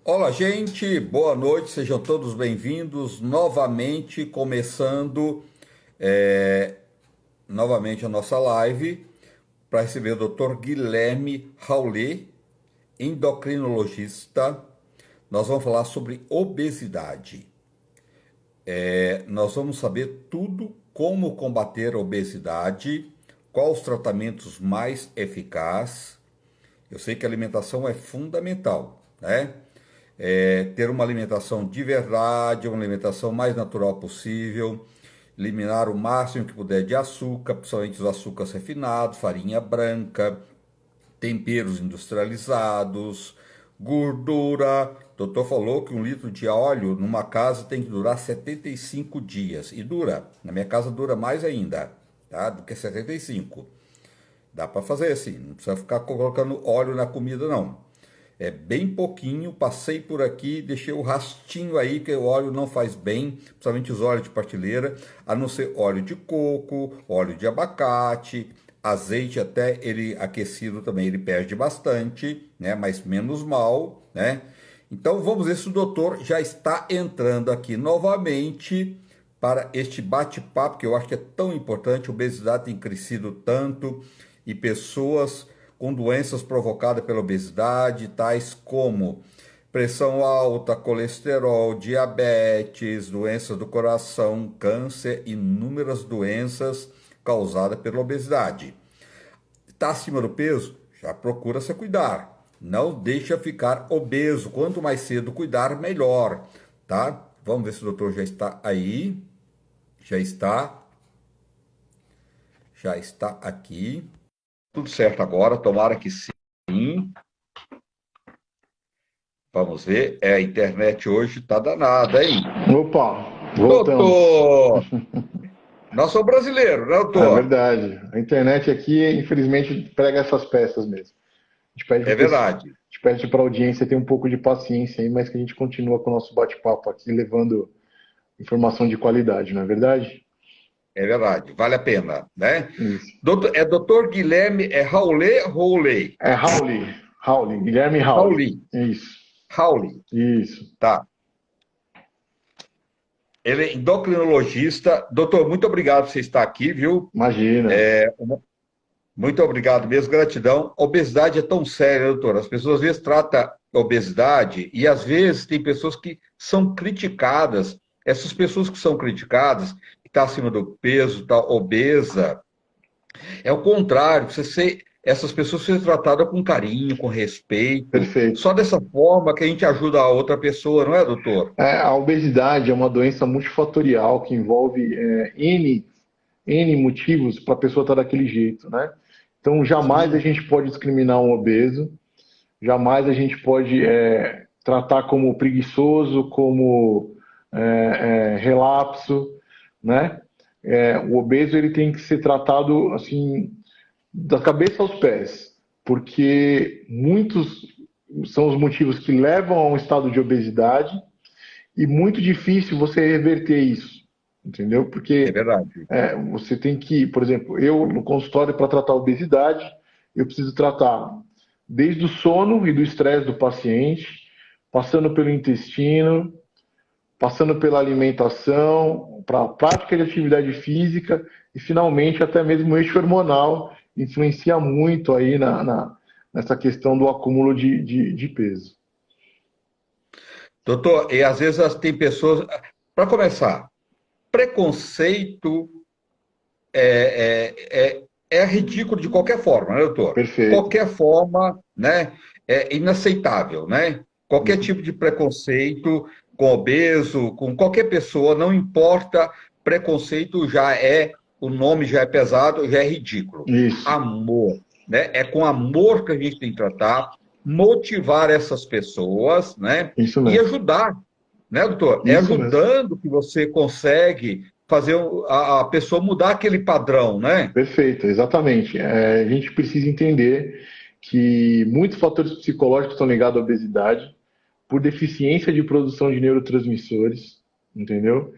Olá, gente, boa noite, sejam todos bem-vindos. Novamente, começando é, novamente a nossa live para receber o Dr. Guilherme Raulé, endocrinologista. Nós vamos falar sobre obesidade. Nós vamos saber tudo como combater a obesidade, quais os tratamentos mais eficazes. Eu sei que a alimentação é fundamental, né? Ter uma alimentação de verdade, uma alimentação mais natural possível, eliminar o máximo que puder de açúcar, principalmente os açúcares refinados, farinha branca, temperos industrializados, gordura. O doutor falou que 1 litro de óleo numa casa tem que durar 75 dias. E dura. Na minha casa dura mais ainda, tá? Do que 75. Dá para fazer assim, não precisa ficar colocando óleo na comida, não. É bem pouquinho, passei por aqui, deixei o rastinho aí, que o óleo não faz bem, principalmente os óleos de partilheira, a não ser óleo de coco, óleo de abacate, azeite até ele aquecido também, ele perde bastante, né? Mas menos mal, né? Então vamos ver se o doutor já está entrando aqui novamente para este bate-papo, que eu acho que é tão importante. A obesidade tem crescido tanto e pessoas com doenças provocadas pela obesidade, tais como pressão alta, colesterol, diabetes, doenças do coração, câncer e inúmeras doenças causadas pela obesidade. Está acima do peso? Já procura se cuidar. Não deixa ficar obeso. Quanto mais cedo cuidar, melhor, tá? Vamos ver se o doutor já está aí. Já está. Já está aqui. Tudo certo agora, tomara que sim. Vamos ver. A internet hoje tá danada, hein? Opa, voltamos. Doutor! Nós somos brasileiros, né, É doutor? verdade. A internet aqui, infelizmente, prega essas peças mesmo. A gente pede É verdade. para a audiência ter um pouco de paciência aí, mas que a gente continua com o nosso bate-papo aqui, levando informação de qualidade, não é verdade? É verdade. Vale a pena, né? Isso. Doutor Guilherme, Raulé Roulé? É Rauli, Guilherme Rauli. Rauli. Isso, Rauli. isso. Tá. Ele é endocrinologista. Doutor, muito obrigado por você estar aqui, viu? Imagina. Muito obrigado mesmo, gratidão. A obesidade é tão séria, doutor. As pessoas às vezes tratam a obesidade e às vezes tem pessoas que são criticadas. Essas pessoas que são criticadas, que estão acima do peso, está obesa, é o contrário. Essas pessoas serem tratadas com carinho, com respeito. Perfeito. Só dessa forma que a gente ajuda a outra pessoa, não é, doutor? A obesidade é uma doença multifatorial que envolve N motivos para a pessoa estar daquele jeito, né? Então, jamais a Sim, gente pode discriminar um obeso, jamais a gente pode tratar como preguiçoso, como relapso, né? O obeso ele tem que ser tratado assim da cabeça aos pés, porque muitos são os motivos que levam a um estado de obesidade e muito difícil você reverter isso, entendeu? é Porque verdade. você tem que, por exemplo, eu no consultório para tratar a obesidade, eu preciso tratar desde o sono e do estresse do paciente, passando pelo intestino, passando pela alimentação, para a prática de atividade física e finalmente até mesmo o eixo hormonal influencia muito aí nessa questão do acúmulo de peso. Doutor, e às vezes tem pessoas. Para começar, preconceito é ridículo de qualquer forma, né, doutor? Perfeito. Qualquer forma, né, é inaceitável, né? Qualquer Isso. tipo de preconceito com obeso, com qualquer pessoa, não importa, preconceito o nome já é pesado, já é ridículo. Isso. Amor, né? É com amor que a gente tem que tratar, motivar essas pessoas, né? Isso E mesmo. ajudar, né, doutor? É Isso mesmo. ajudando que você consegue fazer a pessoa mudar aquele padrão, né? Perfeito, exatamente. A gente precisa entender que muitos fatores psicológicos estão ligados à obesidade por deficiência de produção de neurotransmissores, entendeu?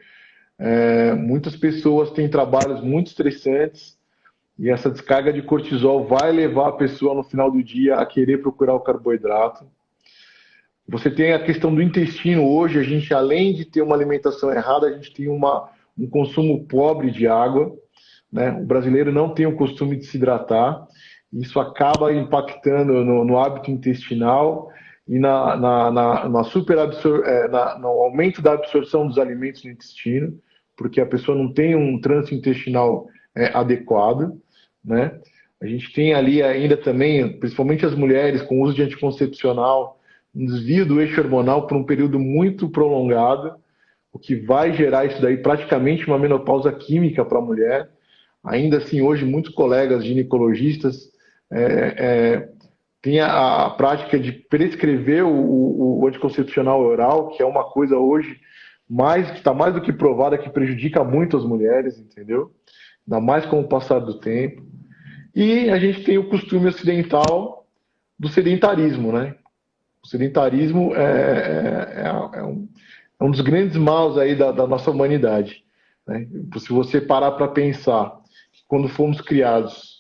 Muitas pessoas têm trabalhos muito estressantes e essa descarga de cortisol vai levar a pessoa no final do dia a querer procurar o carboidrato. Você tem a questão do intestino. Hoje, a gente, além de ter uma alimentação errada, a gente tem um consumo pobre de água, né? O brasileiro não tem o costume de se hidratar. Isso acaba impactando no hábito intestinal e no aumento da absorção dos alimentos no intestino, porque a pessoa não tem um trânsito intestinal adequado, né? A gente tem ali ainda também, principalmente as mulheres com uso de anticoncepcional, um desvio do eixo hormonal por um período muito prolongado, o que vai gerar isso daí praticamente uma menopausa química para a mulher. Ainda assim, hoje, muitos colegas ginecologistas têm a prática de prescrever o anticoncepcional oral, que é uma coisa hoje que está mais do que provada que prejudica muito as mulheres, entendeu? Ainda mais com o passar do tempo. E a gente tem o costume ocidental do sedentarismo, né? O sedentarismo é um dos grandes maus aí da nossa humanidade, né? Se você parar para pensar que quando fomos criados,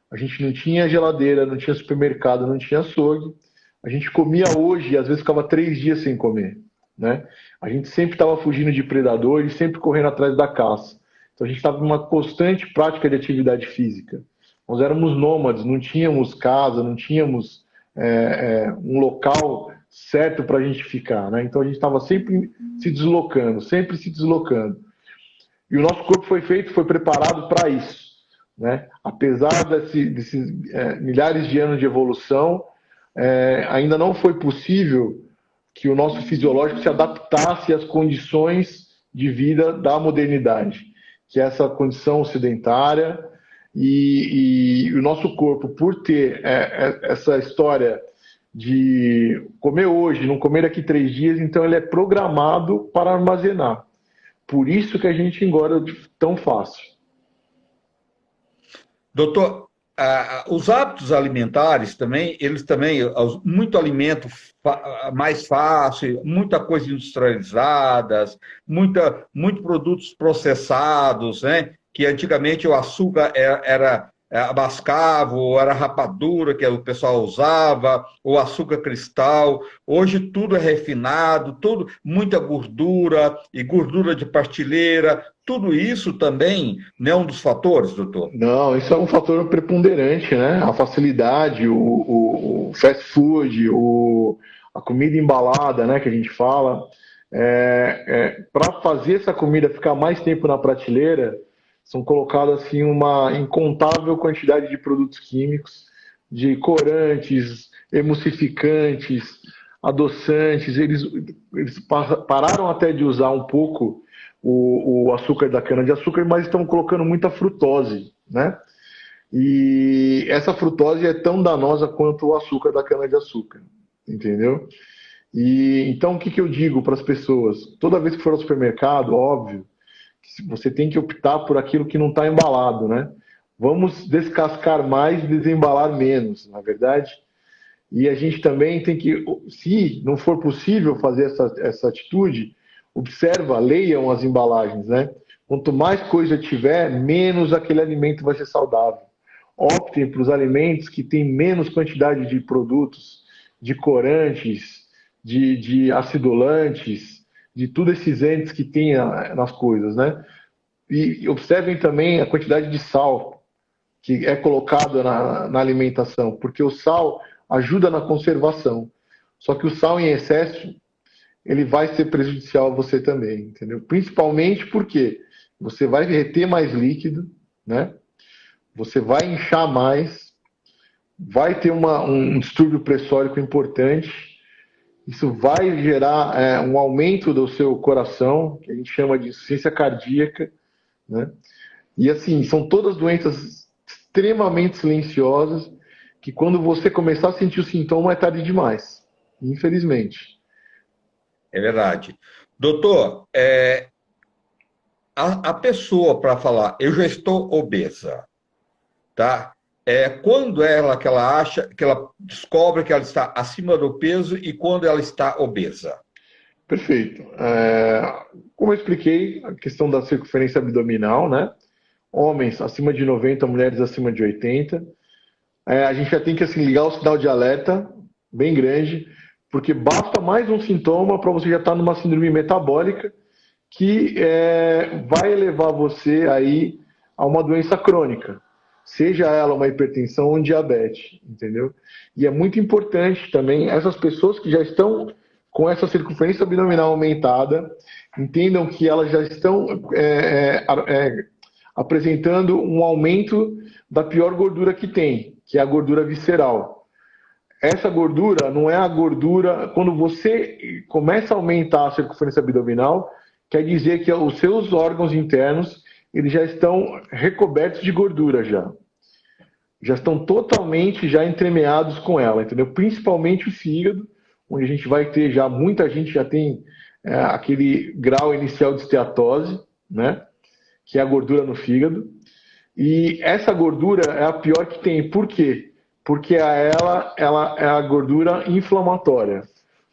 a gente não tinha geladeira, não tinha supermercado, não tinha açougue, a gente comia hoje e às vezes ficava 3 dias sem comer, né? A gente sempre estava fugindo de predadores, sempre correndo atrás da caça. Então a gente estava numa constante prática de atividade física. Nós éramos nômades, não tínhamos casa, não tínhamos um local certo para a gente ficar, né? Então a gente estava sempre se deslocando, sempre se deslocando. E o nosso corpo foi preparado para isso, né? Apesar desses milhares de anos de evolução, ainda não foi possível que o nosso fisiológico se adaptasse às condições de vida da modernidade, que é essa condição sedentária. E o nosso corpo, por ter essa história de comer hoje, não comer daqui 3 dias, então ele é programado para armazenar. Por isso que a gente engorda tão fácil. Doutor, os hábitos alimentares também, muito alimento mais fácil, muita coisa industrializadas, muito produtos processados, né? Que antigamente o açúcar era mascavo, ou era rapadura que o pessoal usava, ou açúcar cristal. Hoje tudo é refinado, tudo, muita gordura e gordura de partilheira. Tudo isso também não é um dos fatores, doutor? Não, isso é um fator preponderante, né? A facilidade, o fast food, a comida embalada, né? Que a gente fala. Para fazer essa comida ficar mais tempo na prateleira, são colocadas assim uma incontável quantidade de produtos químicos, de corantes, emulsificantes, adoçantes. Eles pararam até de usar um pouco o açúcar da cana-de-açúcar, mas estão colocando muita frutose, né? E essa frutose é tão danosa quanto o açúcar da cana-de-açúcar, entendeu? E então o que eu digo para as pessoas? Toda vez que for ao supermercado, óbvio, você tem que optar por aquilo que não está embalado, né? Vamos descascar mais e desembalar menos, na verdade. E a gente também tem que, se não for possível fazer essa atitude, observa, leiam as embalagens, né? Quanto mais coisa tiver, menos aquele alimento vai ser saudável. Optem para os alimentos que têm menos quantidade de produtos, de corantes, de acidulantes, de tudo esses entes que tem nas coisas, né? E observem também a quantidade de sal que é colocado na alimentação, porque o sal ajuda na conservação. Só que o sal em excesso, ele vai ser prejudicial a você também, entendeu? Principalmente porque você vai reter mais líquido, né? Você vai inchar mais, vai ter um distúrbio pressórico importante. Isso vai gerar um aumento do seu coração, que a gente chama de insuficiência cardíaca, né? E assim, são todas doenças extremamente silenciosas, que quando você começar a sentir o sintoma é tarde demais, infelizmente. É verdade. Doutor, a pessoa para falar, eu já estou obesa, tá? Quando que ela acha, que ela descobre que ela está acima do peso e quando ela está obesa? Perfeito. Como eu expliquei, a questão da circunferência abdominal, né? Homens acima de 90, mulheres acima de 80. A gente já tem que assim, ligar o sinal de alerta bem grande, Porque basta mais um sintoma para você já estar numa síndrome metabólica que vai levar você aí a uma doença crônica, seja ela uma hipertensão ou um diabetes, entendeu? E é muito importante também essas pessoas que já estão com essa circunferência abdominal aumentada, entendam que elas já estão apresentando um aumento da pior gordura que tem, que é a gordura visceral. Essa gordura não é a gordura... Quando você começa a aumentar a circunferência abdominal, quer dizer que os seus órgãos internos eles já estão recobertos de gordura já estão totalmente já entremeados com ela, entendeu? Principalmente o fígado, onde a gente vai ter já, muita gente já tem aquele grau inicial de esteatose, né? Que é a gordura no fígado. E essa gordura é a pior que tem. Por quê? Porque ela é a gordura inflamatória.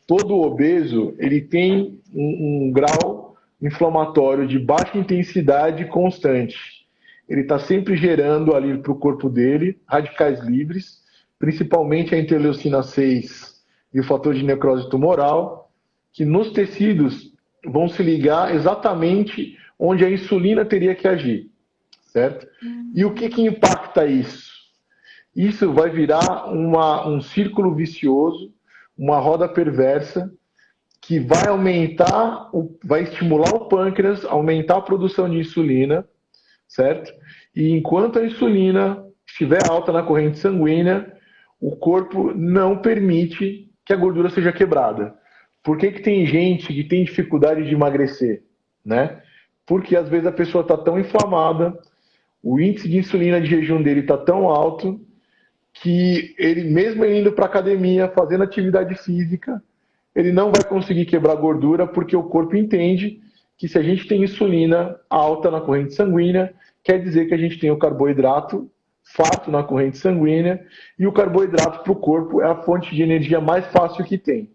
Todo obeso ele tem um grau inflamatório de baixa intensidade constante. Ele está sempre gerando ali para o corpo dele radicais livres, principalmente a interleucina 6 e o fator de necrose tumoral, que nos tecidos vão se ligar exatamente onde a insulina teria que agir, certo? E o que impacta isso? Isso vai virar um círculo vicioso, uma roda perversa, que vai aumentar, vai estimular o pâncreas, aumentar a produção de insulina, certo? E enquanto a insulina estiver alta na corrente sanguínea, o corpo não permite que a gordura seja quebrada. Por que tem gente que tem dificuldade de emagrecer, né? Porque às vezes a pessoa está tão inflamada, o índice de insulina de jejum dele está tão alto, que ele, mesmo indo para a academia, fazendo atividade física, ele não vai conseguir quebrar gordura, porque o corpo entende que se a gente tem insulina alta na corrente sanguínea, quer dizer que a gente tem o carboidrato farto na corrente sanguínea, e o carboidrato para o corpo é a fonte de energia mais fácil que tem.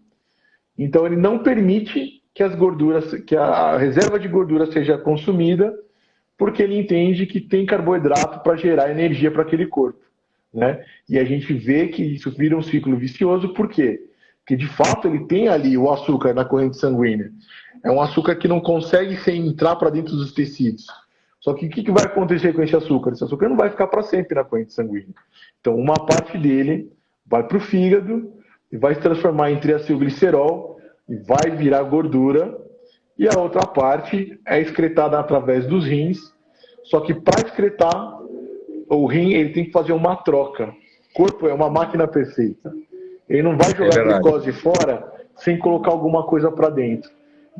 Então ele não permite que as gorduras, que a reserva de gordura seja consumida, porque ele entende que tem carboidrato para gerar energia para aquele corpo, né? E a gente vê que isso vira um ciclo vicioso, por quê? Porque de fato ele tem ali o açúcar na corrente sanguínea. É um açúcar que não consegue entrar para dentro dos tecidos. Só que o que vai acontecer com esse açúcar? Esse açúcar não vai ficar para sempre na corrente sanguínea. Então uma parte dele vai para o fígado e vai se transformar em triacilglicerol e vai virar gordura, e a outra parte é excretada através dos rins. Só que para excretar, o rim ele tem que fazer uma troca. O corpo é uma máquina perfeita. Ele não vai jogar glicose fora sem colocar alguma coisa para dentro.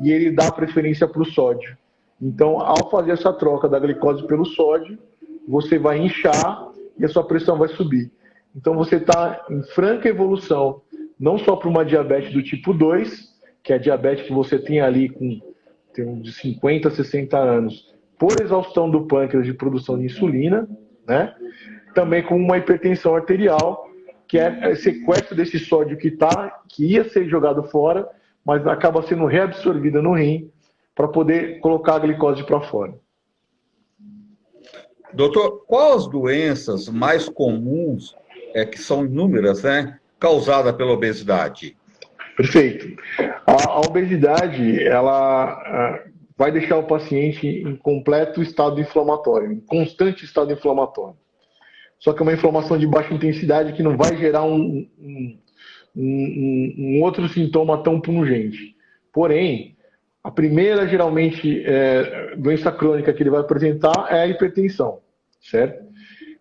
E ele dá preferência para o sódio. Então, ao fazer essa troca da glicose pelo sódio, você vai inchar e a sua pressão vai subir. Então, você está em franca evolução, não só para uma diabetes do tipo 2, que é a diabetes que você tem ali tem de 50 a 60 anos, por exaustão do pâncreas de produção de insulina, né? Também com uma hipertensão arterial, que é sequestro desse sódio que ia ser jogado fora, mas acaba sendo reabsorvida no rim para poder colocar a glicose para fora. Doutor, quais as doenças mais comuns, que são inúmeras, né, causadas pela obesidade? Perfeito. A obesidade, ela vai deixar o paciente em completo estado inflamatório, em constante estado inflamatório. Só que é uma inflamação de baixa intensidade que não vai gerar um outro sintoma tão pungente. Porém, a primeira, geralmente, doença crônica que ele vai apresentar é a hipertensão, certo?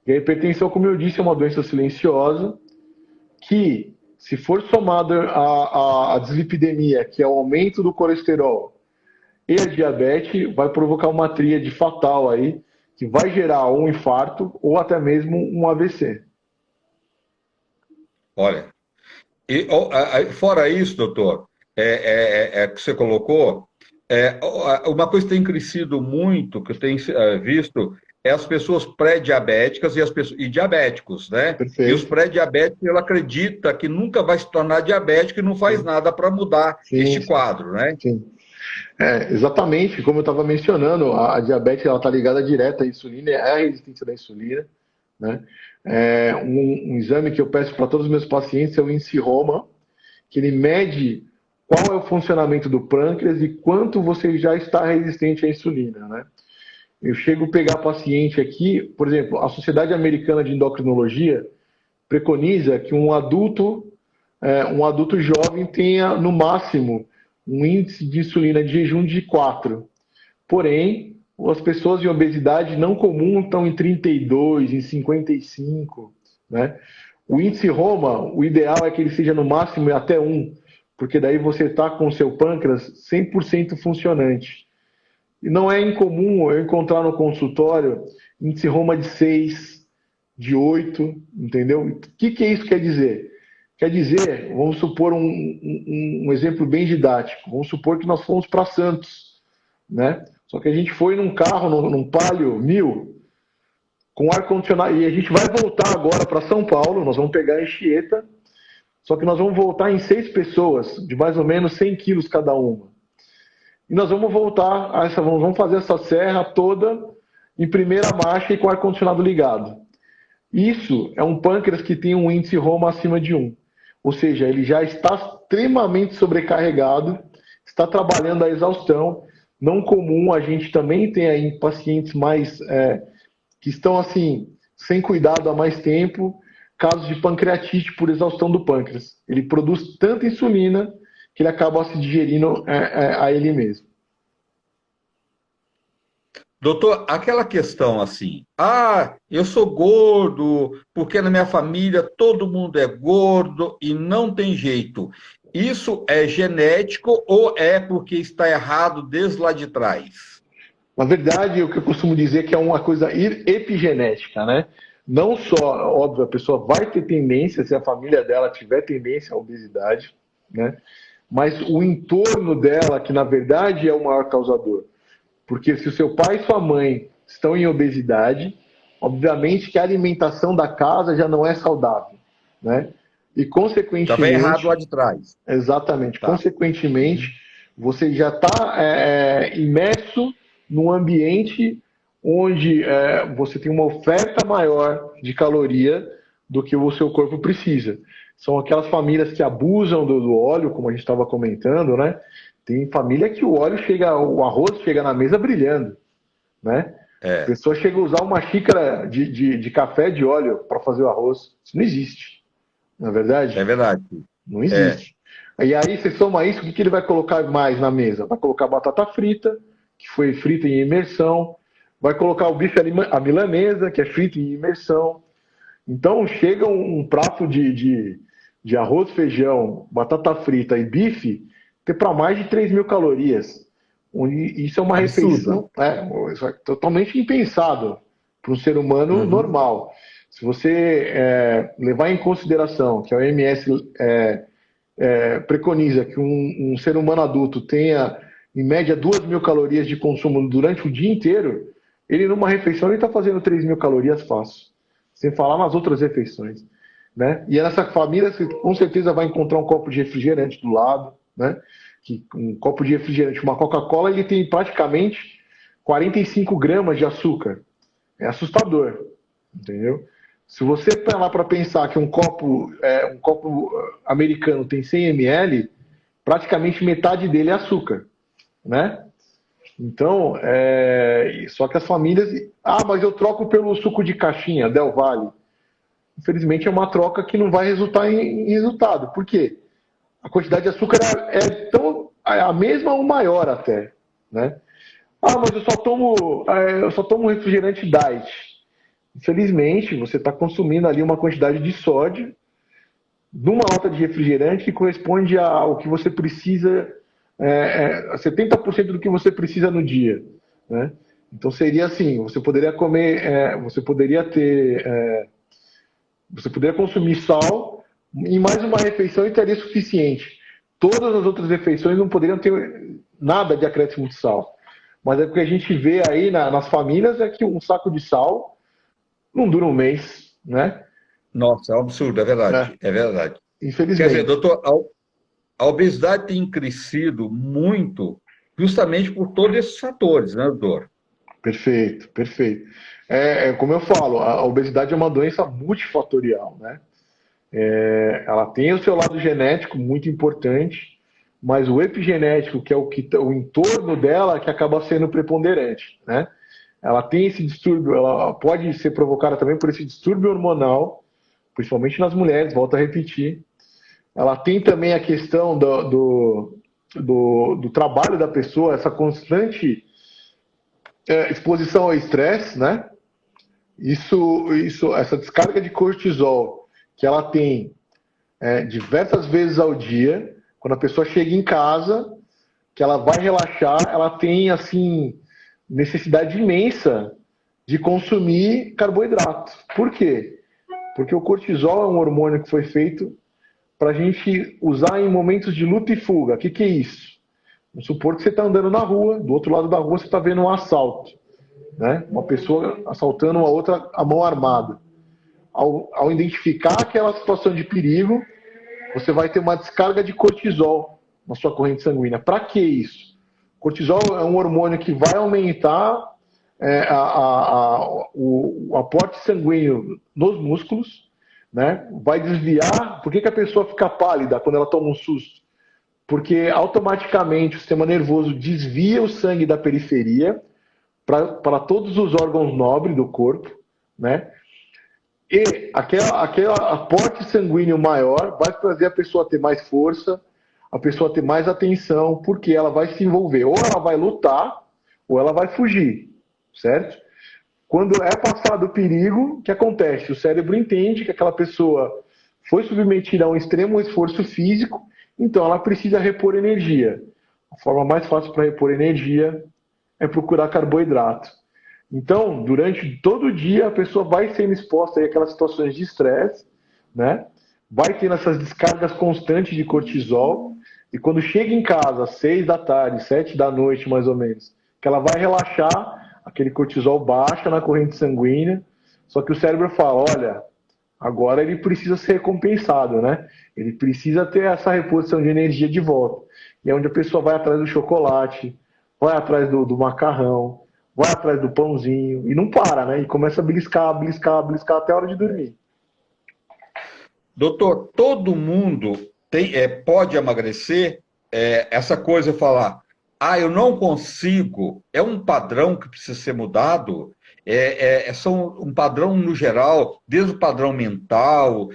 E a hipertensão, como eu disse, é uma doença silenciosa que, se for somada à dislipidemia, que é o aumento do colesterol, e a diabetes, vai provocar uma tríade fatal aí, que vai gerar um infarto ou até mesmo um AVC. Olha, e fora isso, doutor, que você colocou, uma coisa que tem crescido muito, que eu tenho visto, é as pessoas pré-diabéticas e diabéticos, né? Perfeito. E os pré-diabéticos, ele acredita que nunca vai se tornar diabético e não faz nada para mudar este quadro, né? Sim. Exatamente, como eu estava mencionando, a diabetes está ligada direta à insulina, é a resistência da insulina, né? Um exame que eu peço para todos os meus pacientes é o índice Roma, que ele mede qual é o funcionamento do pâncreas e quanto você já está resistente à insulina, né? Eu chego a pegar paciente aqui, por exemplo, a Sociedade Americana de Endocrinologia preconiza que um adulto jovem tenha, no máximo, um índice de insulina de jejum de 4. Porém, as pessoas em obesidade não comum estão em 32, em 55, né? O índice Roma, o ideal é que ele seja no máximo até 1, porque daí você está com o seu pâncreas 100% funcionante. E não é incomum eu encontrar no consultório índice Roma de 6, de 8, entendeu? O que isso quer dizer? Quer dizer, vamos supor um exemplo bem didático, vamos supor que nós fomos para Santos, né? Só que a gente foi num carro, num Palio 1000, com ar-condicionado, e a gente vai voltar agora para São Paulo, nós vamos pegar a Anchieta, só que nós vamos voltar em 6 pessoas, de mais ou menos 100 quilos cada uma. E nós vamos voltar, vamos fazer essa serra toda em primeira marcha e com ar-condicionado ligado. Isso é um pâncreas que tem um índice Roma acima de 1. Ou seja, ele já está extremamente sobrecarregado, está trabalhando a exaustão. Não comum, a gente também tem aí pacientes mais que estão assim, sem cuidado há mais tempo, casos de pancreatite por exaustão do pâncreas. Ele produz tanta insulina que ele acaba se digerindo a ele mesmo. Doutor, aquela questão assim, eu sou gordo, porque na minha família todo mundo é gordo e não tem jeito. Isso é genético ou é porque está errado desde lá de trás? Na verdade, o que eu costumo dizer é que é uma coisa epigenética, né? Não só, óbvio, a pessoa vai ter tendência, se a família dela tiver tendência à obesidade, né? Mas o entorno dela, que na verdade é o maior causador. Porque se o seu pai e sua mãe estão em obesidade, obviamente que a alimentação da casa já não é saudável, né? E consequentemente... Está bem errado lá de trás. Exatamente. Tá. Consequentemente, você já está imerso num ambiente onde você tem uma oferta maior de caloria do que o seu corpo precisa. São aquelas famílias que abusam do óleo, como a gente estava comentando, né? Tem família que o arroz chega na mesa brilhando, né? A pessoa chega a usar uma xícara de café de óleo para fazer o arroz. Isso não existe, não é verdade? É verdade. Não existe. E aí você soma isso, o que ele vai colocar mais na mesa? Vai colocar batata frita, que foi frita em imersão, vai colocar o bife à milanesa, que é frito em imersão. Então chega um prato de arroz, feijão, batata frita e bife, ter para mais de 3.000 calorias. Isso é uma refeição isso é totalmente impensado para um ser humano normal. Se você levar em consideração que a OMS preconiza que um ser humano adulto tenha, em média, 2.000 calorias de consumo durante o dia inteiro, ele numa refeição ele está fazendo 3.000 calorias fácil, sem falar nas outras refeições, né? E nessa família você com certeza vai encontrar um copo de refrigerante do lado, né? Um copo de refrigerante, uma Coca-Cola, ele tem praticamente 45 gramas de açúcar. É assustador, entendeu? Se você parar para pensar que um copo americano tem 100 ml, praticamente metade dele é açúcar, né? Então, só que as famílias... mas eu troco pelo suco de caixinha, Del Valle. Infelizmente é uma troca que não vai resultar em resultado. Por quê? A quantidade de açúcar é a mesma ou maior até, né? Mas eu só tomo refrigerante diet. Infelizmente, você está consumindo ali uma quantidade de sódio numa lata de refrigerante que corresponde ao que você precisa, 70% do que você precisa no dia, né? Então seria assim, você poderia comer, você poderia consumir sal em mais uma refeição e teria suficiente. Todas as outras refeições não poderiam ter nada de acréscimo de sal. Mas o que a gente vê aí nas famílias é que um saco de sal não dura um mês, né? Nossa, é um absurdo, é verdade. É verdade. Infelizmente. Quer dizer, doutor, a obesidade tem crescido muito justamente por todos esses fatores, né, doutor? Perfeito, perfeito. Como eu falo, a obesidade é uma doença multifatorial, né? Ela tem o seu lado genético muito importante, mas o epigenético, que é o entorno dela, que acaba sendo preponderante, né? Ela tem esse distúrbio, ela pode ser provocada também por esse distúrbio hormonal, principalmente nas mulheres, volto a repetir. Ela tem também a questão do trabalho da pessoa, essa constante exposição ao estresse, né? Essa descarga de cortisol que ela tem diversas vezes ao dia, quando a pessoa chega em casa, que ela vai relaxar, ela tem assim necessidade imensa de consumir carboidrato. Por quê? Porque o cortisol é um hormônio que foi feito para a gente usar em momentos de luta e fuga. O que é isso? Vamos supor que você está andando na rua, do outro lado da rua você está vendo um assalto, né? Uma pessoa assaltando uma outra à mão armada. Ao identificar aquela situação de perigo, você vai ter uma descarga de cortisol na sua corrente sanguínea. Para que isso? Cortisol é um hormônio que vai aumentar o aporte sanguíneo nos músculos, né? Vai desviar. Por que a pessoa fica pálida quando ela toma um susto? Porque automaticamente o sistema nervoso desvia o sangue da periferia para todos os órgãos nobres do corpo, né? E aquele aporte sanguíneo maior vai fazer a pessoa ter mais força, a pessoa ter mais atenção, porque ela vai se envolver. Ou ela vai lutar, ou ela vai fugir, certo? Quando é passado o perigo, o que acontece? O cérebro entende que aquela pessoa foi submetida a um extremo esforço físico, então ela precisa repor energia. A forma mais fácil para repor energia é procurar carboidrato. Então, durante todo o dia, a pessoa vai sendo exposta a aquelas situações de estresse, né? Vai tendo essas descargas constantes de cortisol, e quando chega em casa, às 6 da tarde, 7 da noite, mais ou menos, que ela vai relaxar, aquele cortisol baixa na corrente sanguínea, só que o cérebro fala, olha, agora ele precisa ser recompensado, né? Ele precisa ter essa reposição de energia de volta. E é onde a pessoa vai atrás do chocolate, vai atrás do macarrão, vai atrás do pãozinho, e não para, né? E começa a beliscar, beliscar, beliscar até a hora de dormir. Doutor, todo mundo pode emagrecer? Essa coisa de falar, eu não consigo, é um padrão que precisa ser mudado? São um padrão no geral, desde o padrão mental,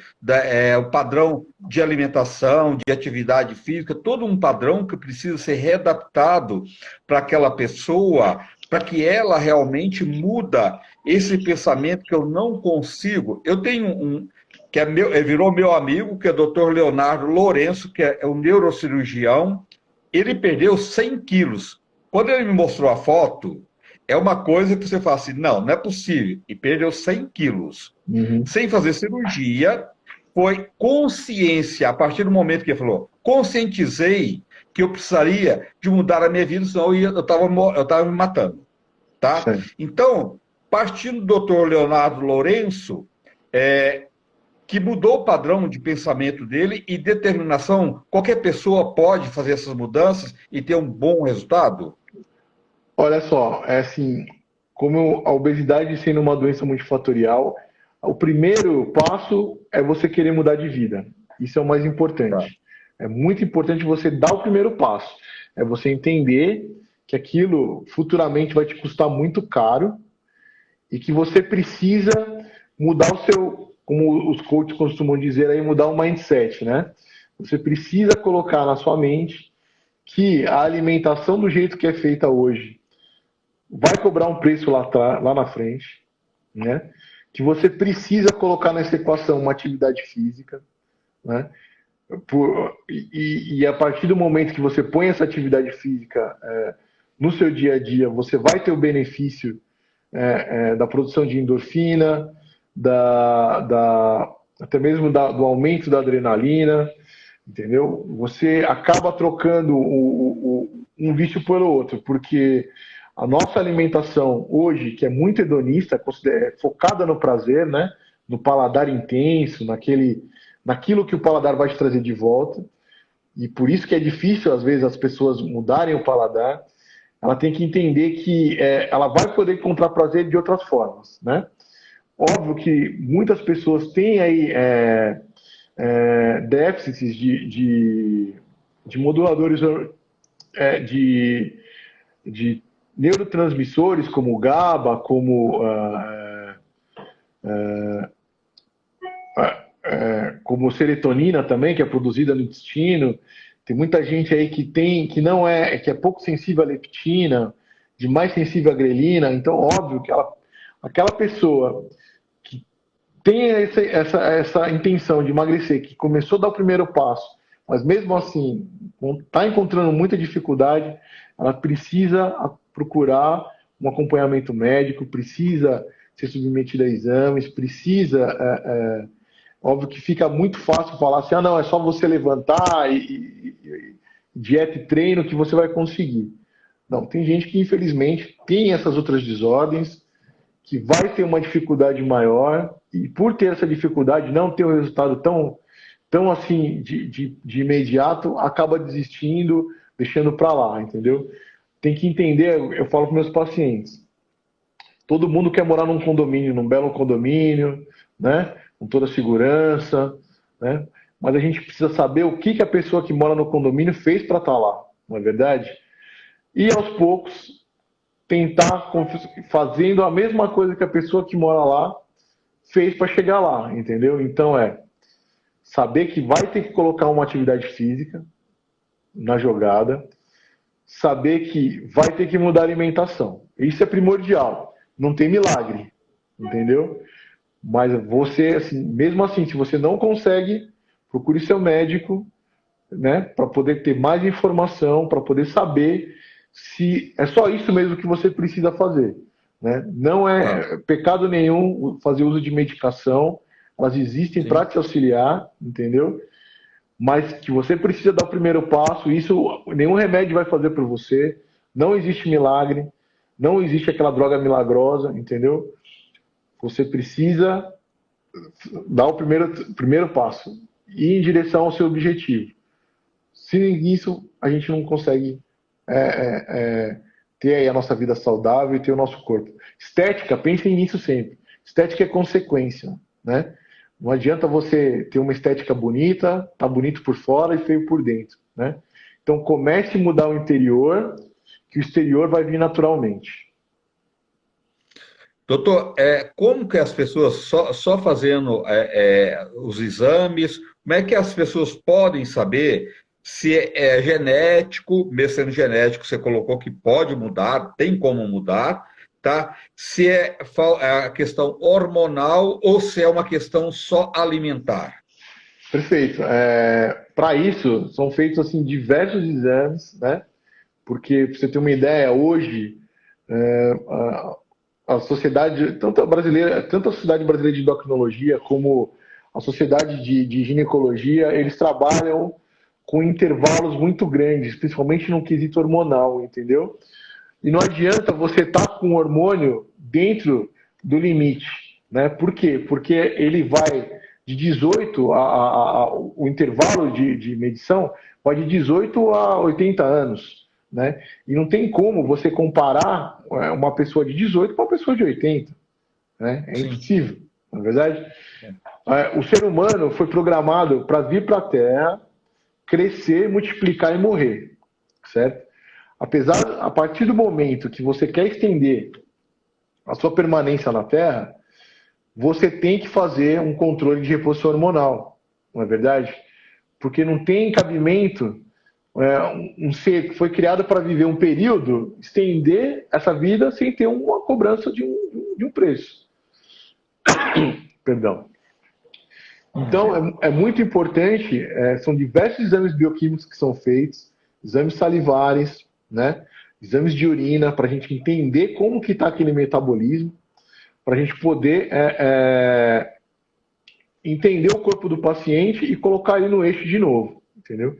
o padrão de alimentação, de atividade física, todo um padrão que precisa ser readaptado para aquela pessoa, para que ela realmente muda esse pensamento que eu não consigo. Eu tenho que virou meu amigo, que é o Dr. Leonardo Lourenço, que é um neurocirurgião. Ele perdeu 100 quilos. Quando ele me mostrou a foto, é uma coisa que você fala assim, não é possível. E perdeu 100 quilos. Sem fazer cirurgia, foi consciência. A partir do momento que ele falou, conscientizei que eu precisaria de mudar a minha vida, senão eu estava me matando. Tá? Então, partindo do Dr. Leonardo Lourenço, que mudou o padrão de pensamento dele e determinação, qualquer pessoa pode fazer essas mudanças e ter um bom resultado? Olha só, é assim, como a obesidade sendo uma doença multifatorial, o primeiro passo é você querer mudar de vida. Isso é o mais importante. É muito importante você dar o primeiro passo. É você entender que aquilo futuramente vai te custar muito caro e que você precisa mudar o seu, como os coaches costumam dizer aí, mudar o mindset, né? Você precisa colocar na sua mente que a alimentação do jeito que é feita hoje vai cobrar um preço lá na frente, né? Que você precisa colocar nessa equação uma atividade física, né? E a partir do momento que você põe essa atividade física no seu dia a dia, você vai ter o benefício da produção de endorfina, até mesmo do aumento da adrenalina, entendeu? Você acaba trocando um vício pelo outro, porque a nossa alimentação hoje, que é muito hedonista, focada no prazer, né? No paladar intenso, naquilo que o paladar vai te trazer de volta, e por isso que é difícil, às vezes, as pessoas mudarem o paladar. Ela tem que entender que ela vai poder encontrar prazer de outras formas, né? Óbvio que muitas pessoas têm aí déficits de moduladores de neurotransmissores como o GABA, como serotonina também, que é produzida no intestino. Tem muita gente aí que é pouco sensível à leptina, de mais sensível à grelina. Então, óbvio que aquela pessoa que tem essa intenção de emagrecer, que começou a dar o primeiro passo, mas mesmo assim está encontrando muita dificuldade, ela precisa procurar um acompanhamento médico, precisa ser submetida a exames, precisa. Óbvio que fica muito fácil falar assim, não, é só você levantar e dieta e treino que você vai conseguir. Não, tem gente que infelizmente tem essas outras desordens, que vai ter uma dificuldade maior, e por ter essa dificuldade, não ter um resultado tão assim de imediato, acaba desistindo, deixando para lá, entendeu? Tem que entender, eu falo para meus pacientes, todo mundo quer morar num condomínio, num belo condomínio, né? Com toda a segurança, né? Mas a gente precisa saber o que a pessoa que mora no condomínio fez para estar lá, não é verdade? E aos poucos tentar fazendo a mesma coisa que a pessoa que mora lá fez para chegar lá, entendeu? Então saber que vai ter que colocar uma atividade física na jogada, saber que vai ter que mudar a alimentação. Isso é primordial. Não tem milagre, entendeu? Mas você, assim, mesmo assim, se você não consegue, procure seu médico, né, para poder ter mais informação, para poder saber se é só isso mesmo que você precisa fazer, né? Não Tá, é pecado nenhum fazer uso de medicação, elas existem para sim. te auxiliar, entendeu? Mas que você precisa dar o primeiro passo, isso nenhum remédio vai fazer por você, não existe milagre, não existe aquela droga milagrosa, entendeu? Você precisa dar o primeiro passo e ir em direção ao seu objetivo. Sem isso, a gente não consegue ter aí a nossa vida saudável e ter o nosso corpo. Estética, pensem nisso sempre. Estética é consequência, né? Não adianta você ter uma estética bonita, tá bonito por fora e feio por dentro, né? Então comece a mudar o interior, que o exterior vai vir naturalmente. Doutor, como que as pessoas, só fazendo os exames, como é que as pessoas podem saber se é genético, mesmo sendo genético, você colocou que pode mudar, tem como mudar, tá? Se é a questão hormonal ou se é uma questão só alimentar. Perfeito. Para isso, são feitos assim diversos exames, né? Porque, para você ter uma ideia, hoje a sociedade, tanto a brasileira, tanto a Sociedade Brasileira de Endocrinologia como a Sociedade de Ginecologia, eles trabalham com intervalos muito grandes, principalmente no quesito hormonal, entendeu? E não adianta você estar com o hormônio dentro do limite, né? Por quê? Porque ele vai de 18 o intervalo de medição vai de 18 a 80 anos, né? E não tem como você comparar uma pessoa de 18 com uma pessoa de 80, né? É Sim. impossível, na verdade. É. O ser humano foi programado para vir para a Terra, crescer, multiplicar e morrer, certo? A partir do momento que você quer estender a sua permanência na Terra, você tem que fazer um controle de reposição hormonal, não é verdade? Porque não tem cabimento um ser que foi criado para viver um período, estender essa vida sem ter uma cobrança de um preço. Perdão. Então, é muito importante, são diversos exames bioquímicos que são feitos, exames salivares, né? Exames de urina, para a gente entender como que está aquele metabolismo, para a gente poder entender o corpo do paciente e colocar ele no eixo de novo, entendeu?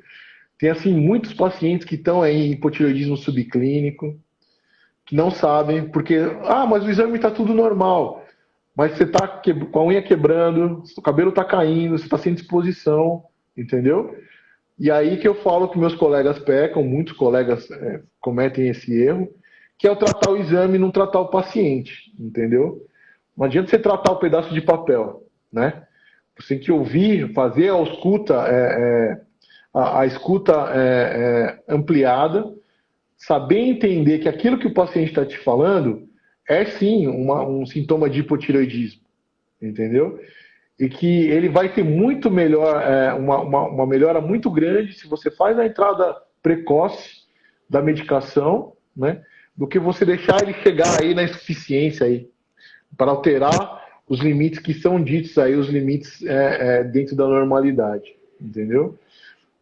Tem, assim, muitos pacientes que estão aí em hipotireoidismo subclínico, que não sabem, porque, mas o exame está tudo normal. Mas você está com a unha quebrando, o cabelo está caindo, você está sem disposição, entendeu? E aí que eu falo que meus colegas pecam, muitos colegas cometem esse erro, que é o tratar o exame e não tratar o paciente, entendeu? Não adianta você tratar o pedaço de papel, né? Você tem que ouvir, fazer a escuta, a escuta ampliada, saber entender que aquilo que o paciente está te falando é sim um sintoma de hipotireoidismo, entendeu? E que ele vai ter muito melhor, uma melhora muito grande se você faz a entrada precoce da medicação, né, do que você deixar ele chegar aí na insuficiência aí, para alterar os limites que são ditos aí, os limites dentro da normalidade, entendeu?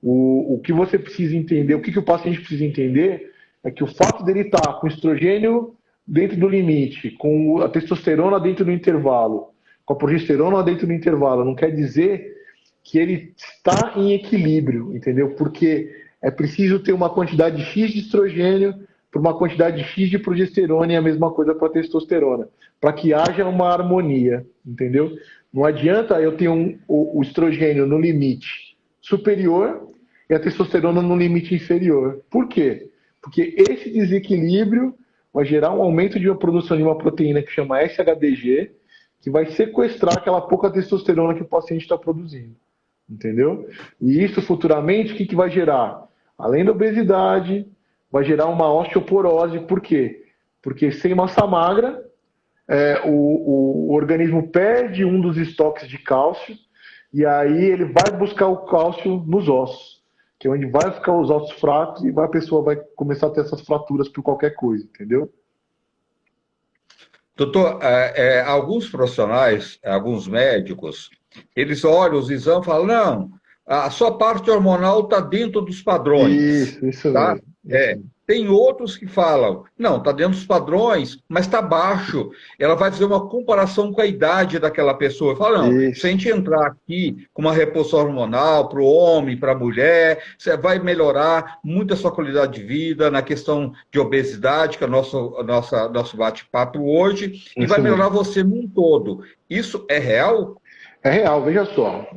O que você precisa entender, o que o paciente precisa entender é que o fato dele estar com estrogênio dentro do limite, com a testosterona dentro do intervalo, com a progesterona dentro do intervalo, não quer dizer que ele está em equilíbrio, entendeu? Porque é preciso ter uma quantidade X de estrogênio para uma quantidade X de progesterona e a mesma coisa para testosterona, para que haja uma harmonia, entendeu? Não adianta eu ter o estrogênio no limite superior e a testosterona no limite inferior. Por quê? Porque esse desequilíbrio vai gerar um aumento de uma produção de uma proteína que chama SHBG, que vai sequestrar aquela pouca testosterona que o paciente está produzindo. Entendeu? E isso futuramente, o que vai gerar? Além da obesidade, vai gerar uma osteoporose. Por quê? Porque sem massa magra, o organismo perde um dos estoques de cálcio e aí ele vai buscar o cálcio nos ossos, que é onde vai ficar os ossos fracos e a pessoa vai começar a ter essas fraturas por qualquer coisa, entendeu? Doutor, alguns profissionais, alguns médicos, eles olham os exames e falam, não, a sua parte hormonal está dentro dos padrões, Isso tá? mesmo. Isso mesmo. Tem outros que falam, não, está dentro dos padrões, mas está baixo. Ela vai fazer uma comparação com a idade daquela pessoa. Fala, não, se a gente entrar aqui com uma reposição hormonal para o homem, para a mulher, você vai melhorar muito a sua qualidade de vida na questão de obesidade, que é o nosso bate-papo hoje, e vai melhorar você num todo. Isso é real? É real, veja só.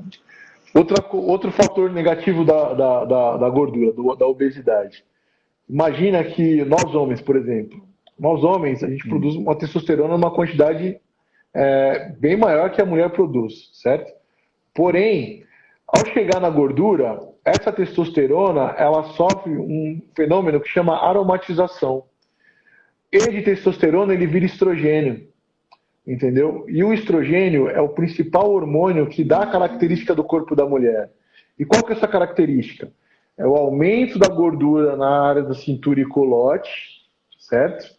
Outro fator negativo da gordura, da obesidade. Imagina que nós homens, por exemplo, nós homens, a gente produz uma testosterona numa quantidade bem maior que a mulher produz, certo? Porém, ao chegar na gordura, essa testosterona, ela sofre um fenômeno que chama aromatização. Ele de testosterona, ele vira estrogênio, entendeu? E o estrogênio é o principal hormônio que dá a característica do corpo da mulher. E qual que é essa característica? É o aumento da gordura na área da cintura e colote, certo?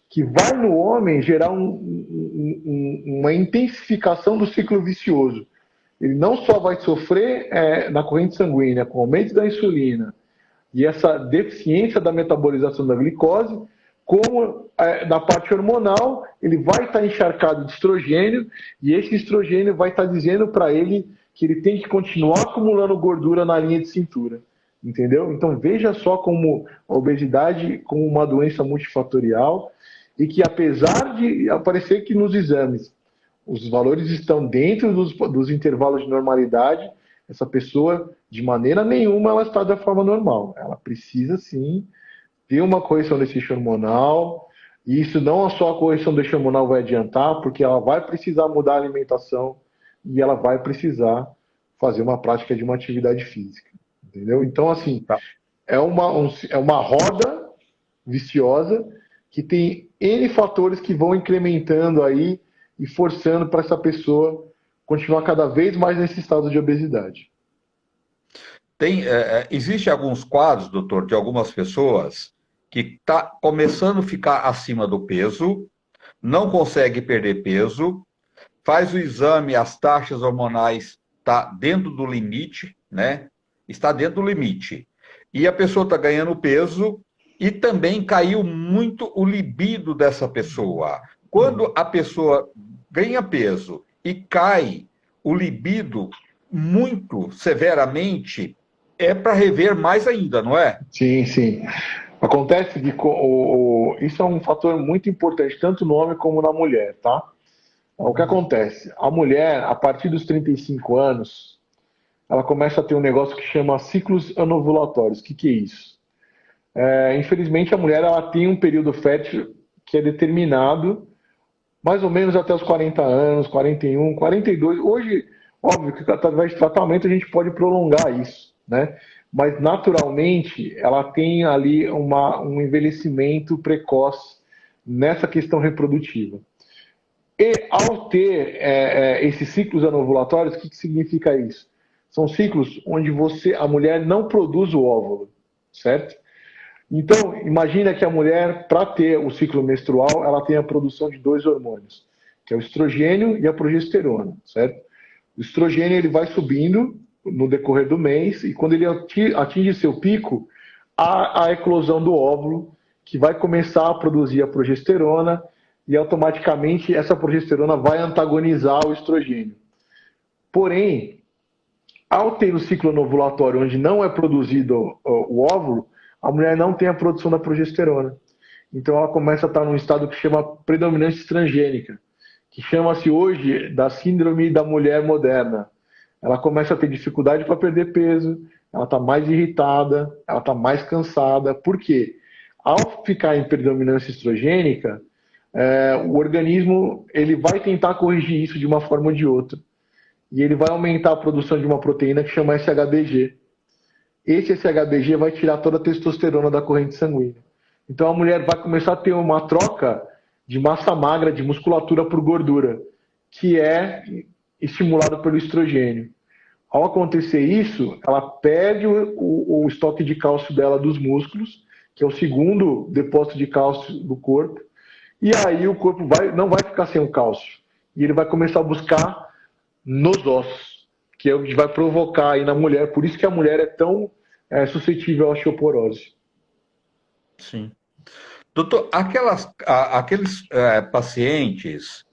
Que vai no homem gerar uma intensificação do ciclo vicioso. Ele não só vai sofrer na corrente sanguínea com o aumento da insulina e essa deficiência da metabolização da glicose, como na parte hormonal, ele vai estar encharcado de estrogênio e esse estrogênio vai estar dizendo para ele que ele tem que continuar acumulando gordura na linha de cintura. Entendeu? Então veja só como a obesidade como uma doença multifatorial e que apesar de aparecer que nos exames os valores estão dentro dos intervalos de normalidade, essa pessoa de maneira nenhuma ela está da forma normal. Ela precisa sim ter uma correção desse eixo hormonal e isso não só a correção do eixo hormonal vai adiantar, porque ela vai precisar mudar a alimentação e ela vai precisar fazer uma prática de uma atividade física. Entendeu? Então, assim, é uma roda viciosa que tem N fatores que vão incrementando aí e forçando para essa pessoa continuar cada vez mais nesse estado de obesidade. Existe alguns quadros, doutor, de algumas pessoas que está começando a ficar acima do peso, não consegue perder peso, faz o exame, as taxas hormonais tá dentro do limite, né? Está dentro do limite. E a pessoa está ganhando peso e também caiu muito o libido dessa pessoa. Quando a pessoa ganha peso e cai o libido muito severamente, é para rever mais ainda, não é? Sim, sim. Acontece que isso é um fator muito importante, tanto no homem como na mulher, tá? O que acontece? A mulher, a partir dos 35 anos, ela começa a ter um negócio que chama ciclos anovulatórios. O que é isso? Infelizmente, a mulher ela tem um período fértil que é determinado mais ou menos até os 40 anos, 41, 42. Hoje Óbvio que através de tratamento a gente pode prolongar isso, né? Mas naturalmente ela tem ali um envelhecimento precoce nessa questão reprodutiva. E ao ter esses ciclos anovulatórios, o que significa isso? São ciclos onde a mulher não produz o óvulo, certo? Então, imagina que a mulher, para ter o ciclo menstrual, ela tem a produção de dois hormônios, que é o estrogênio e a progesterona, certo? O estrogênio ele vai subindo no decorrer do mês e quando ele atinge seu pico, há a eclosão do óvulo, que vai começar a produzir a progesterona e automaticamente essa progesterona vai antagonizar o estrogênio. Porém, ao ter o ciclo anovulatório onde não é produzido o óvulo, a mulher não tem a produção da progesterona. Então ela começa a estar num estado que chama predominância estrangênica, que chama-se hoje da síndrome da mulher moderna. Ela começa a ter dificuldade para perder peso, ela está mais irritada, ela está mais cansada. Por quê? Ao ficar em predominância estrogênica, o organismo ele vai tentar corrigir isso de uma forma ou de outra. E ele vai aumentar a produção de uma proteína que chama SHBG. Esse SHBG vai tirar toda a testosterona da corrente sanguínea. Então a mulher vai começar a ter uma troca de massa magra, de musculatura por gordura, que é estimulado pelo estrogênio. Ao acontecer isso, ela perde o estoque de cálcio dela dos músculos, que é o segundo depósito de cálcio do corpo, e aí o corpo não vai ficar sem o cálcio. E ele vai começar a buscar nos ossos, que é o que vai provocar aí na mulher. Por isso que a mulher é tão suscetível à osteoporose. Sim. Doutor, aqueles pacientes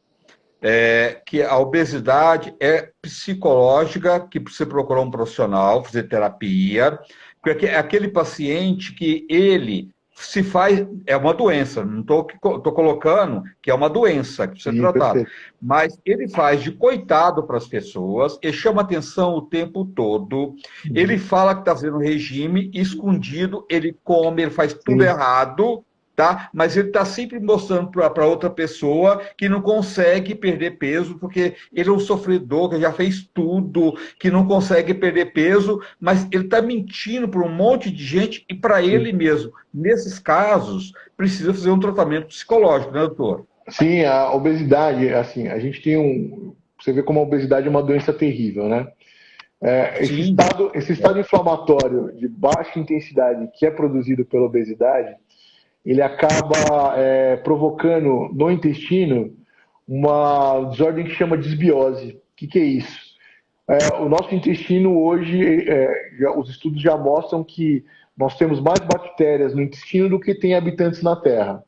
que a obesidade é psicológica, que precisa procurar um profissional, fazer terapia, porque é aquele paciente que ele se faz, é uma doença, não estou colocando que é uma doença que precisa ser tratada, mas ele faz de coitado para as pessoas, ele chama atenção o tempo todo, ele fala que está fazendo regime, escondido, ele come, ele faz tudo errado, tá? Mas ele está sempre mostrando para outra pessoa que não consegue perder peso, porque ele é um sofredor, que já fez tudo, que não consegue perder peso, mas ele está mentindo para um monte de gente e para ele mesmo. Nesses casos, precisa fazer um tratamento psicológico, né, doutor? Sim, a obesidade, assim, a gente tem você vê como a obesidade é uma doença terrível, né? Esse estado inflamatório de baixa intensidade que é produzido pela obesidade, ele acaba provocando no intestino uma desordem que chama desbiose. O que é isso? O nosso intestino hoje, os estudos já mostram que nós temos mais bactérias no intestino do que tem habitantes na Terra.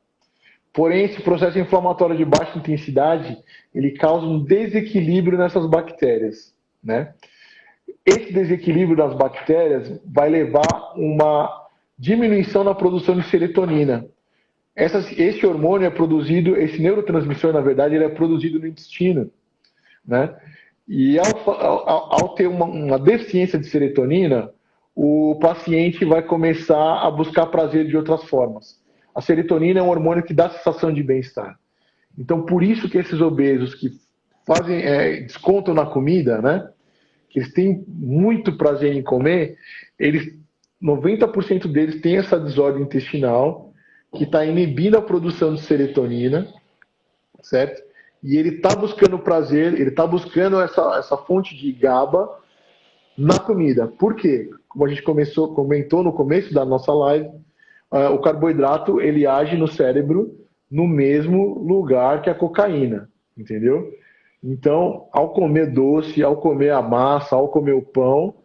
Porém, esse processo inflamatório de baixa intensidade, ele causa um desequilíbrio nessas bactérias, né? Esse desequilíbrio das bactérias vai levar uma diminuição na produção de serotonina. Esse hormônio é produzido, esse neurotransmissor, na verdade, ele é produzido no intestino, né? E ao ter uma deficiência de serotonina, o paciente vai começar a buscar prazer de outras formas. A serotonina é um hormônio que dá sensação de bem-estar. Então, por isso que esses obesos que descontam na comida, né? Que eles têm muito prazer em comer, 90% deles têm essa desordem intestinal que está inibindo a produção de serotonina, certo? E ele está buscando prazer, ele está buscando essa fonte de GABA na comida. Por quê? Como a gente comentou no começo da nossa live, o carboidrato ele age no cérebro no mesmo lugar que a cocaína, entendeu? Então, ao comer doce, ao comer a massa, ao comer o pão,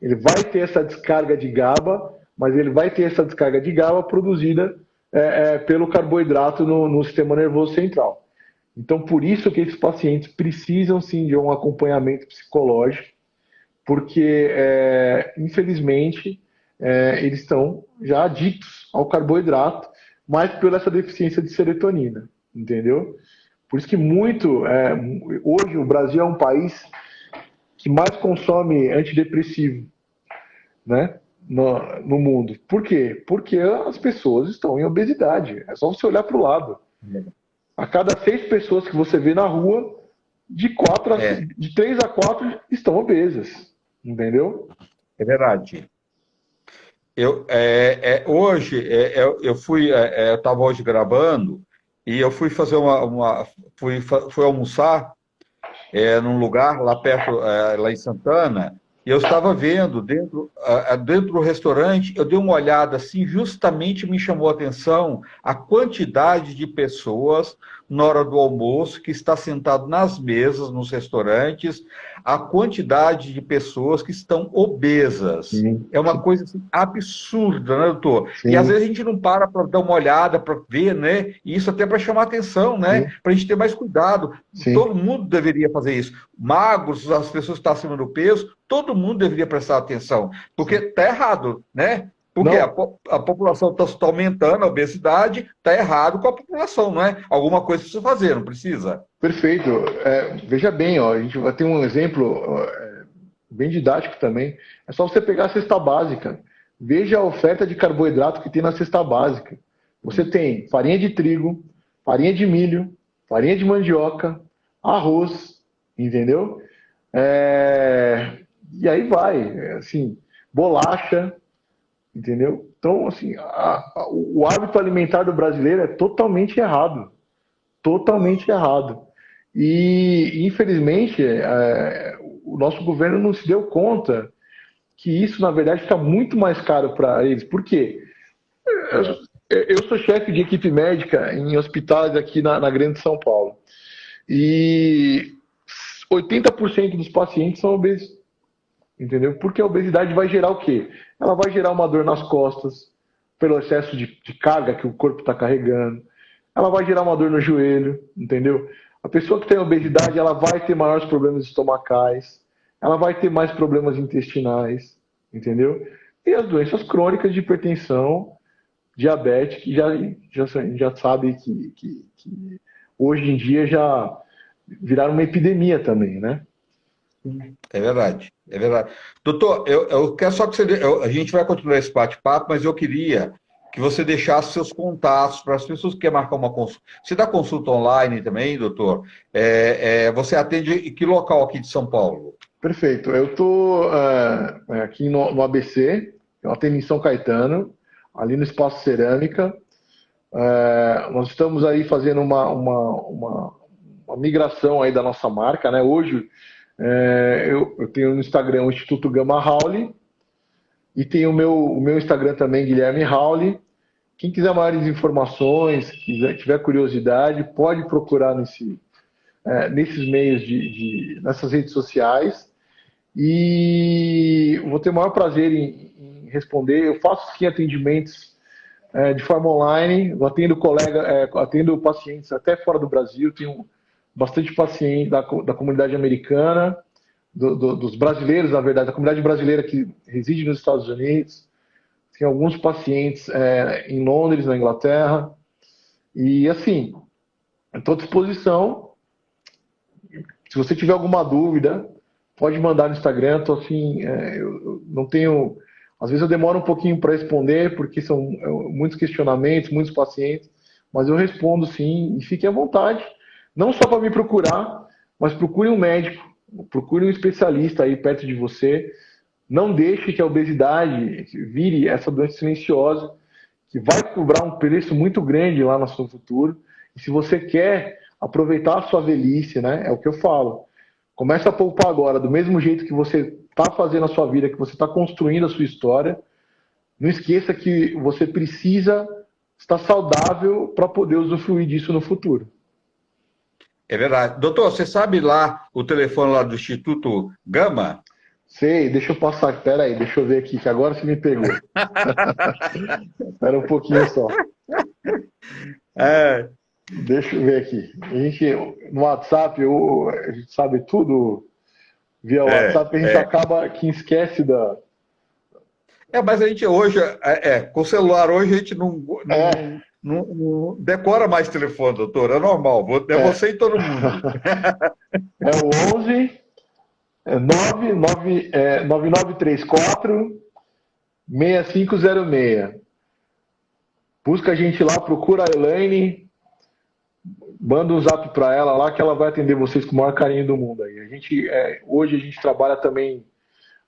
ele vai ter essa descarga de GABA, mas ele vai ter essa descarga de GABA produzida pelo carboidrato no sistema nervoso central. Então, por isso que esses pacientes precisam, sim, de um acompanhamento psicológico, porque, infelizmente, eles estão já adictos ao carboidrato, mas por essa deficiência de serotonina, entendeu? Por isso que hoje o Brasil é um país que mais consome antidepressivo, né, no mundo. Por quê? Porque as pessoas estão em obesidade. É só você olhar para o lado. A cada 6 pessoas que você vê na rua, É, de 3 a 4 estão obesas, entendeu? é verdade. Hoje, eu estava hoje gravando e eu fui fazer fui almoçar num lugar lá perto, lá em Santana, e eu estava vendo dentro do restaurante, eu dei uma olhada assim, justamente me chamou a atenção a quantidade de pessoas na hora do almoço que está sentado nas mesas, nos restaurantes, a quantidade de pessoas que estão obesas. Sim, É uma coisa assim, absurda, né, doutor? E às sim, vezes a gente não para dar uma olhada para ver, né? E isso até para chamar atenção, né? sim, Para a gente ter mais cuidado. sim. Todo mundo deveria fazer isso. Magros, as pessoas que estão acima do peso, todo mundo deveria prestar atenção, porque Sim. está errado, né? Porque Não, a população está aumentando, a obesidade está errado com a população, não é? Alguma coisa precisa fazer, não precisa? perfeito. Veja bem, ó, a gente vai ter um exemplo bem didático também. É só você pegar a cesta básica. Veja a oferta de carboidrato que tem na cesta básica. Você tem farinha de trigo, farinha de milho, farinha de mandioca, arroz, entendeu? E aí vai, assim, bolacha, entendeu? Então, assim, o hábito alimentar do brasileiro é totalmente errado. Totalmente errado. E, infelizmente, o nosso governo não se deu conta que isso, na verdade, fica muito mais caro para eles. Por quê? É, Eu sou chefe de equipe médica em hospitais aqui na Grande São Paulo. E 80% dos pacientes são obesos. Entendeu? Porque a obesidade vai gerar o quê? Ela vai gerar uma dor nas costas, pelo excesso de carga que o corpo está carregando. Ela vai gerar uma dor no joelho, entendeu? A pessoa que tem obesidade, ela vai ter maiores problemas estomacais, ela vai ter mais problemas intestinais, entendeu? E as doenças crônicas de hipertensão, diabetes, que já sabe que hoje em dia já viraram uma epidemia também, né? é verdade, é verdade. Doutor, eu quero só que a gente vai continuar esse bate-papo, mas eu queria que você deixasse seus contatos para as pessoas que querem marcar uma consulta. Você dá consulta online também, doutor? Você atende em que local aqui de São Paulo? Perfeito. Eu estou aqui no ABC, eu atendo em São Caetano, ali no Espaço Cerâmica. Nós estamos aí fazendo uma migração aí da nossa marca, né? Hoje eu tenho no Instagram o Instituto Gama Haule e tenho o meu Instagram também, Guilherme Haule. Quem quiser maiores informações, tiver curiosidade, pode procurar nesses meios nessas redes sociais. E vou ter o maior prazer em responder. Eu faço sim atendimentos de forma online, eu atendo pacientes até fora do Brasil, tenho bastante paciente da comunidade americana, dos brasileiros, na verdade, da comunidade brasileira que reside nos Estados Unidos, tem alguns pacientes em Londres, na Inglaterra, e assim, estou à disposição. Se você tiver alguma dúvida, pode mandar no Instagram. Tô assim, eu não tenho. Às vezes eu demoro um pouquinho para responder, porque são muitos questionamentos, muitos pacientes, mas eu respondo sim, e fique à vontade. Não só para me procurar, mas procure um médico, procure um especialista aí perto de você. Não deixe que a obesidade vire essa doença silenciosa, que vai cobrar um preço muito grande lá no seu futuro. E se você quer aproveitar a sua velhice, né? É o que eu falo. Começa a poupar agora, do mesmo jeito que você está fazendo a sua vida, que você está construindo a sua história. Não esqueça que você precisa estar saudável para poder usufruir disso no futuro. É verdade. Doutor, você sabe lá o telefone lá do Instituto Gama? Sei, deixa eu passar. Espera aí, deixa eu ver aqui, que agora você me pegou. Espera um pouquinho só. É, Deixa eu ver aqui. No WhatsApp, a gente sabe tudo via WhatsApp, a gente é. acaba que esquece da. Mas a gente hoje, com o celular hoje a gente É, não decora mais telefone, doutor. É normal. É é, você e todo mundo. é o 11 9934 6506. Busca a gente lá, procura a Elaine, Manda um zap para ela lá que ela vai atender vocês com o maior carinho do mundo. Aí. Hoje a gente trabalha também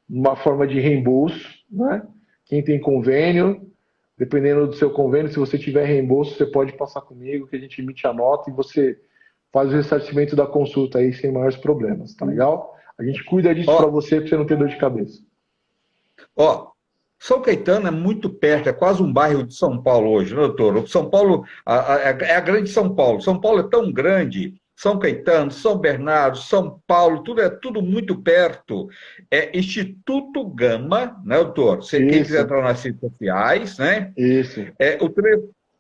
uma forma de reembolso, né? Quem tem convênio, dependendo do seu convênio, se você tiver reembolso, você pode passar comigo, que a gente emite a nota e você faz o ressarcimento da consulta aí sem maiores problemas, tá legal? A gente cuida disso para você não ter dor de cabeça. Ó, São Caetano é muito perto, é quase um bairro de São Paulo hoje, né, doutor? O São Paulo é a grande São Paulo. São Paulo é tão grande, São Caetano, São Bernardo, São Paulo, tudo é tudo muito perto. É Instituto Gama, né, doutor? Quem quiser entrar nas redes sociais, né? Isso.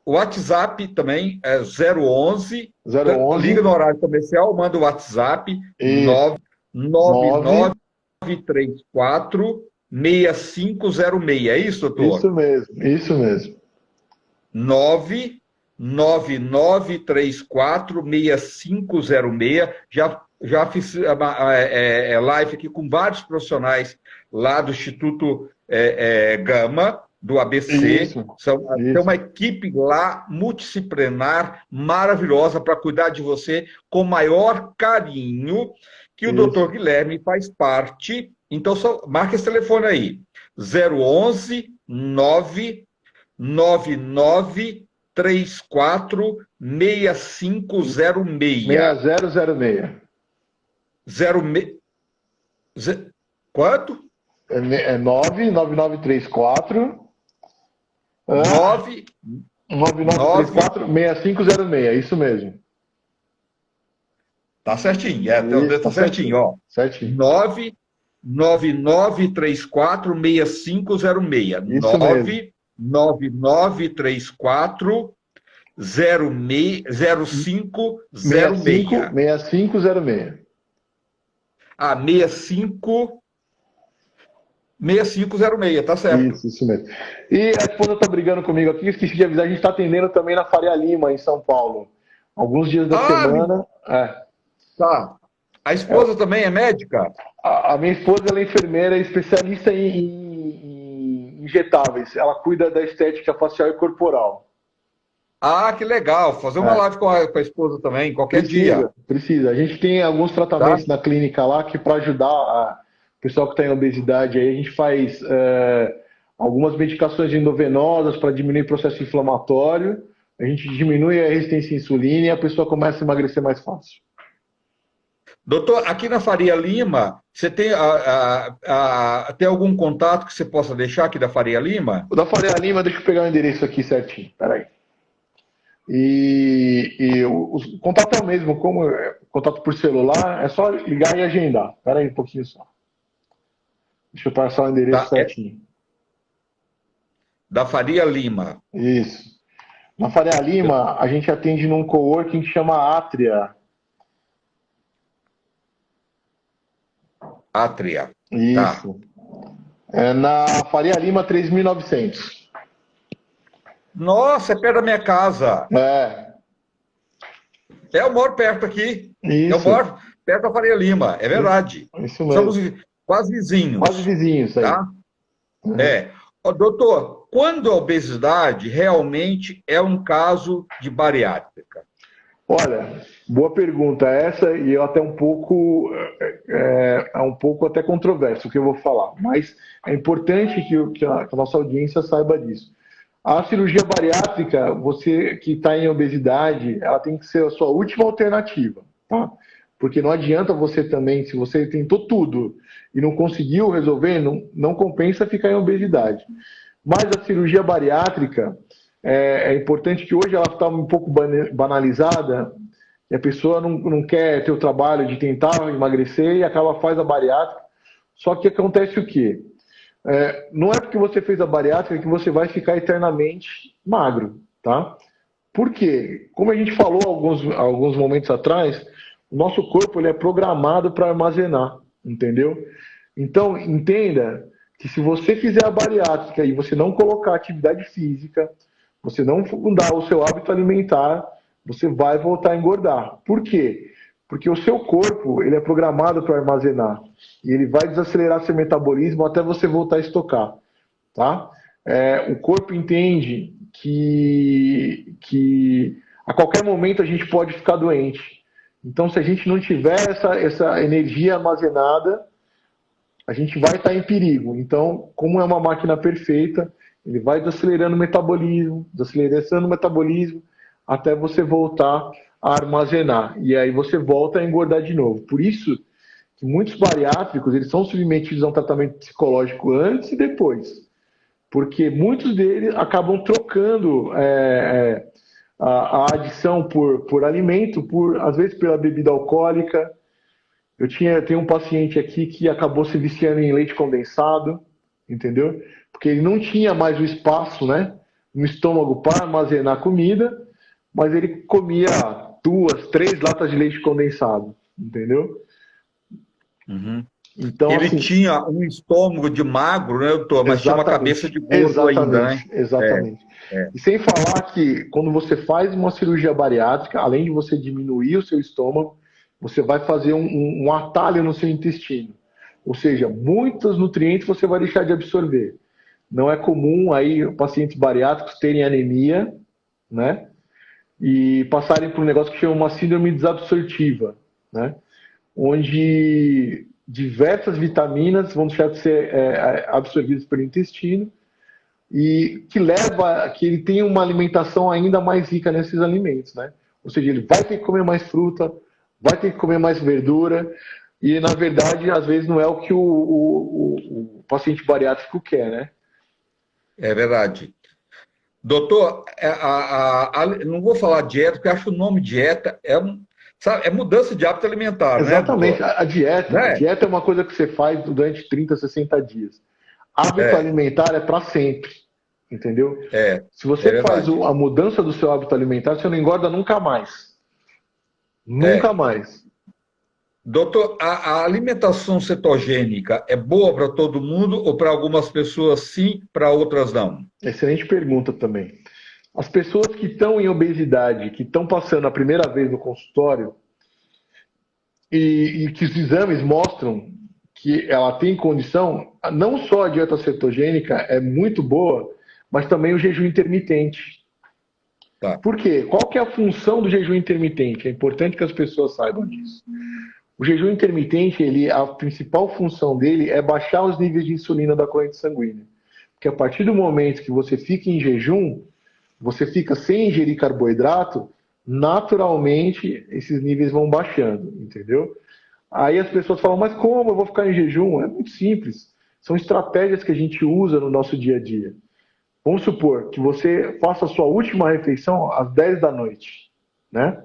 O WhatsApp também é 011. 011. Liga no horário comercial, manda o WhatsApp 99934 6506. É isso, doutor? Isso mesmo, isso mesmo. 99934 6506. Já fiz live aqui com vários profissionais lá do Instituto Gama, do ABC. Isso. Tem uma equipe lá multidisciplinar maravilhosa para cuidar de você com o maior carinho, que o doutor Guilherme faz parte. Então, marca esse telefone aí, 011 99934 6506. 6006. Quanto? É 99934 9934 6506, isso mesmo. Tá certinho, tá certinho, ó. Certinho. 99934 6506. 99934 0506. 6506. Ah, 6506, tá certo. Isso mesmo. E a esposa tá brigando comigo aqui, esqueci de avisar, a gente tá atendendo também na Faria Lima, em São Paulo. Alguns dias da semana. Tá. A esposa também é médica? A minha esposa ela é enfermeira, especialista em injetáveis. Ela cuida da estética facial e corporal. Ah, que legal. Fazer uma live com a esposa também, qualquer dia. Precisa. A gente tem alguns tratamentos na clínica lá que para ajudar o pessoal que está em obesidade, aí a gente faz algumas medicações endovenosas para diminuir o processo inflamatório, a gente diminui a resistência à insulina e a pessoa começa a emagrecer mais fácil. Doutor, aqui na Faria Lima, você tem, tem algum contato que você possa deixar aqui da Faria Lima? O da Faria Lima, deixa eu pegar o endereço aqui certinho, peraí. E o contato é o mesmo, como contato por celular, é só ligar e agendar. Peraí um pouquinho só. Deixa eu passar o endereço certinho. Da Faria Lima. Isso. Na Faria Lima, a gente atende num coworking que chama Atria. Atria. Isso. Tá. É na Faria Lima 3900. Nossa, é perto da minha casa. Eu moro perto aqui. Isso. Eu moro perto da Faria Lima, é verdade. Isso mesmo. Somos quase vizinhos. Quase vizinhos, aí. Tá? Doutor, quando a obesidade realmente é um caso de bariátrica? Olha, boa pergunta essa, e eu até um pouco até controverso o que eu vou falar, mas é importante que a nossa audiência saiba disso. A cirurgia bariátrica, você que está em obesidade, ela tem que ser a sua última alternativa, tá? Porque não adianta você também, se você tentou tudo e não conseguiu resolver, não compensa ficar em obesidade. Mas a cirurgia bariátrica, é importante que hoje ela está um pouco banalizada, e a pessoa não quer ter o trabalho de tentar emagrecer e acaba faz a bariátrica. Só que acontece o quê? Não é porque você fez a bariátrica que você vai ficar eternamente magro, tá? Por quê? Como a gente falou alguns momentos atrás, o nosso corpo ele é programado para armazenar, entendeu? Então, entenda que se você fizer a bariátrica e você não colocar atividade física, você não mudar o seu hábito alimentar, você vai voltar a engordar. Por quê? Porque o seu corpo ele é programado para armazenar e ele vai desacelerar seu metabolismo até você voltar a estocar, tá? O corpo entende que a qualquer momento a gente pode ficar doente. Então, se a gente não tiver essa energia armazenada, a gente vai estar em perigo. Então, como é uma máquina perfeita, ele vai desacelerando o metabolismo, até você voltar a armazenar. E aí você volta a engordar de novo. Por isso que muitos bariátricos eles são submetidos a um tratamento psicológico antes e depois. Porque muitos deles acabam trocando a adição por alimento, às vezes pela bebida alcoólica. Tenho um paciente aqui que acabou se viciando em leite condensado, entendeu? Porque ele não tinha mais o espaço, né, no estômago para armazenar comida, mas ele comia 2, 3 latas de leite condensado, entendeu? Uhum. Então, Ele assim, tinha um estômago de magro, né, doutor? Mas tinha uma cabeça de gordo ainda, né? Exatamente. É. E sem falar que quando você faz uma cirurgia bariátrica, além de você diminuir o seu estômago, você vai fazer um atalho no seu intestino. Ou seja, muitos nutrientes você vai deixar de absorver. Não é comum aí pacientes bariátricos terem anemia, né? E passarem por um negócio que chama uma síndrome desabsortiva, né? Onde diversas vitaminas vão deixar de ser absorvidas pelo intestino e que leva a que ele tenha uma alimentação ainda mais rica nesses alimentos, né? Ou seja, ele vai ter que comer mais fruta, vai ter que comer mais verdura e, na verdade, às vezes não é o que o paciente bariátrico quer, né? É verdade. Doutor, não vou falar dieta, porque eu acho o nome dieta sabe, é mudança de hábito alimentar, né, Exatamente. doutor? A Né? dieta é uma coisa que você faz durante 30, 60 dias. Hábito É, alimentar é para sempre, entendeu? é, Se é você faz verdade. a mudança do seu hábito alimentar, você não engorda nunca mais. Nunca É. mais. Doutor, a alimentação cetogênica é boa para todo mundo ou para algumas pessoas sim, para outras não? Excelente pergunta também. As pessoas que estão em obesidade, que estão passando a primeira vez no consultório e que os exames mostram que ela tem condição, não só a dieta cetogênica é muito boa, mas também o jejum intermitente. Tá. Por quê? Qual que é a função do jejum intermitente? É importante que as pessoas saibam disso. O jejum intermitente, a principal função dele é baixar os níveis de insulina da corrente sanguínea. Porque a partir do momento que você fica em jejum, você fica sem ingerir carboidrato, naturalmente esses níveis vão baixando, entendeu? Aí as pessoas falam, mas como eu vou ficar em jejum? É muito simples. São estratégias que a gente usa no nosso dia a dia. Vamos supor que você faça a sua última refeição às 10 da noite, né?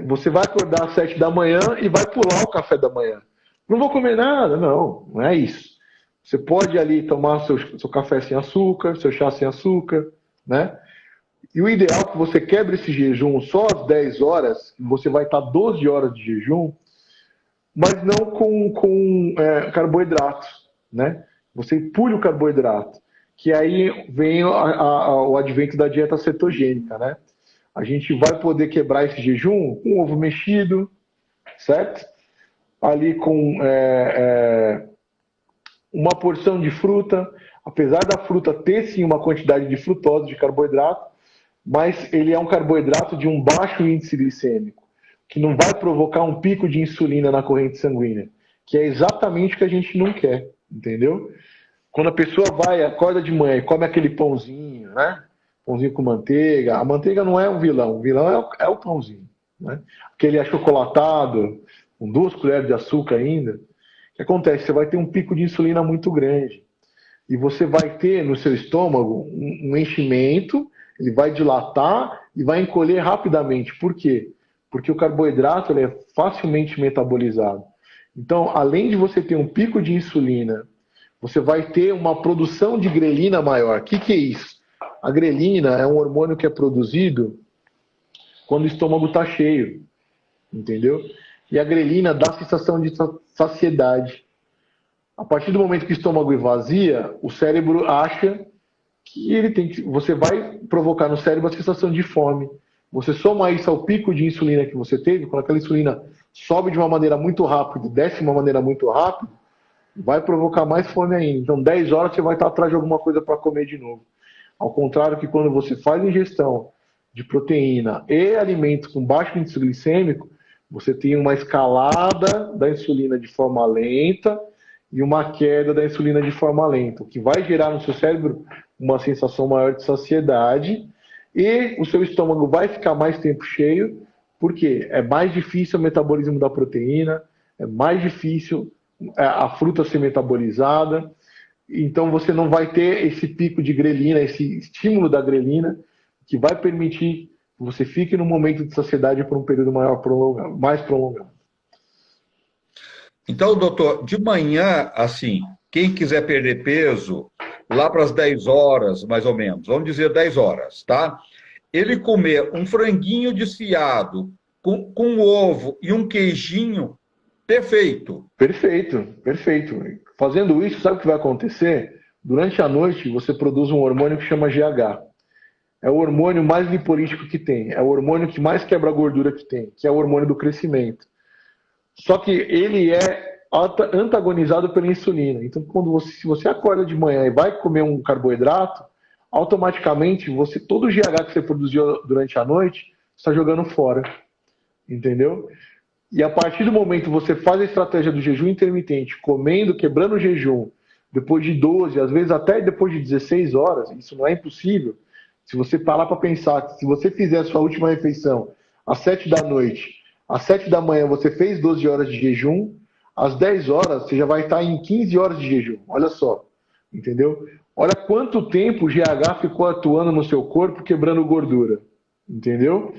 Você vai acordar às 7 da manhã e vai pular o café da manhã. Não vou comer nada, não é isso. Você pode ali tomar seu café sem açúcar, seu chá sem açúcar, né? E o ideal é que você quebre esse jejum só às 10 horas, você vai estar 12 horas de jejum, mas não com carboidratos, né? Você pule o carboidrato, que aí vem o advento da dieta cetogênica, né? A gente vai poder quebrar esse jejum com ovo mexido, certo? Ali com uma porção de fruta, apesar da fruta ter sim uma quantidade de frutose, de carboidrato, mas ele é um carboidrato de um baixo índice glicêmico, que não vai provocar um pico de insulina na corrente sanguínea, que é exatamente o que a gente não quer, entendeu? Quando a pessoa acorda de manhã e come aquele pãozinho, né? Pãozinho com manteiga, a manteiga não é o vilão é o pãozinho, né? Aquele achocolatado, com 2 colheres de açúcar ainda. O que acontece? Você vai ter um pico de insulina muito grande. E você vai ter no seu estômago um enchimento, ele vai dilatar e vai encolher rapidamente. Por quê? Porque o carboidrato ele é facilmente metabolizado. Então, além de você ter um pico de insulina, você vai ter uma produção de grelina maior. O que é isso? A grelina é um hormônio que é produzido quando o estômago está cheio, entendeu? E a grelina dá a sensação de saciedade. A partir do momento que o estômago esvazia, o cérebro acha que você vai provocar no cérebro a sensação de fome. Você soma isso ao pico de insulina que você teve, quando aquela insulina sobe de uma maneira muito rápida, desce de uma maneira muito rápida, vai provocar mais fome ainda. Então, 10 horas você vai estar atrás de alguma coisa para comer de novo. Ao contrário que quando você faz ingestão de proteína e alimentos com baixo índice glicêmico, você tem uma escalada da insulina de forma lenta e uma queda da insulina de forma lenta, o que vai gerar no seu cérebro uma sensação maior de saciedade e o seu estômago vai ficar mais tempo cheio, porque é mais difícil o metabolismo da proteína, é mais difícil a fruta ser metabolizada, então você não vai ter esse pico de grelina, esse estímulo da grelina, que vai permitir que você fique no momento de saciedade por um período maior, mais prolongado. Então, doutor, de manhã, assim, quem quiser perder peso, lá para as 10 horas, mais ou menos, vamos dizer 10 horas, tá? Ele comer um franguinho desfiado com ovo e um queijinho, perfeito. Perfeito, perfeito. Fazendo isso, sabe o que vai acontecer? Durante a noite, você produz um hormônio que chama GH. É o hormônio mais lipolítico que tem, é o hormônio que mais quebra a gordura que tem, que é o hormônio do crescimento. Só que ele é antagonizado pela insulina. Então, se você acorda de manhã e vai comer um carboidrato, automaticamente todo o GH que você produziu durante a noite está jogando fora, entendeu? E a partir do momento que você faz a estratégia do jejum intermitente, comendo, quebrando o jejum, depois de 12, às vezes até depois de 16 horas, isso não é impossível. Se você parar para pensar, se você fizer a sua última refeição às 7 da noite, às 7 da manhã você fez 12 horas de jejum, às 10 horas você já vai estar em 15 horas de jejum. Olha só, entendeu? Olha quanto tempo o GH ficou atuando no seu corpo quebrando gordura, entendeu?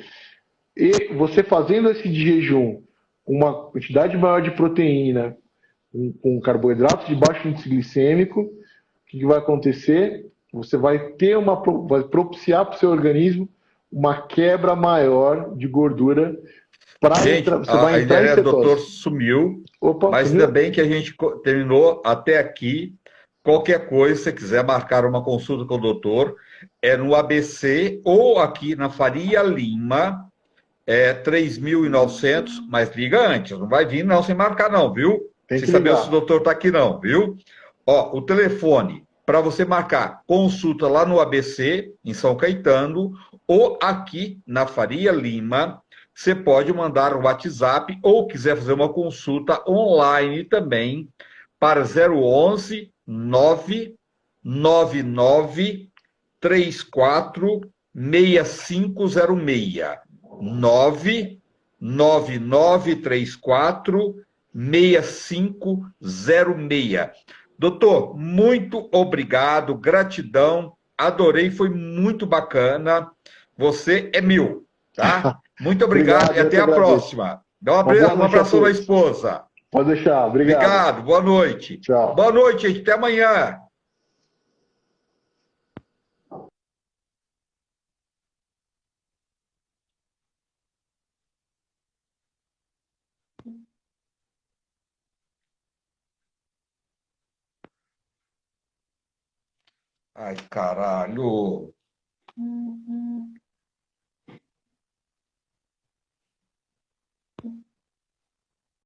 E você fazendo esse jejum, uma quantidade maior de proteína, com carboidratos de baixo índice glicêmico, o que vai acontecer? Você vai propiciar para o seu organismo uma quebra maior de gordura para entrar, Gente, você vai a entrar em internet do doutor cetose. sumiu, Opa, mas ainda sumiu? bem que a gente terminou até aqui. Qualquer coisa, se você quiser marcar uma consulta com o doutor, é no ABC ou aqui na Faria Lima, 3.900, mas liga antes, não vai vir não sem marcar não, viu? Tem Sem que saber se o ligar. doutor está aqui não, viu? Ó, o telefone para você marcar consulta lá no ABC, em São Caetano, ou aqui na Faria Lima, você pode mandar o WhatsApp ou quiser fazer uma consulta online também para 011 999 34 6506. 99934 6506. Doutor, muito obrigado, gratidão, adorei, foi muito bacana. Você é meu, tá? Muito obrigado e Obrigado, eu até que a agradeço. próxima. Dá Uma boa um noite a abração da todos. esposa. Pode deixar. Obrigado. Obrigado, boa noite. Boa Tchau. noite, gente, até amanhã. Ai, caralho.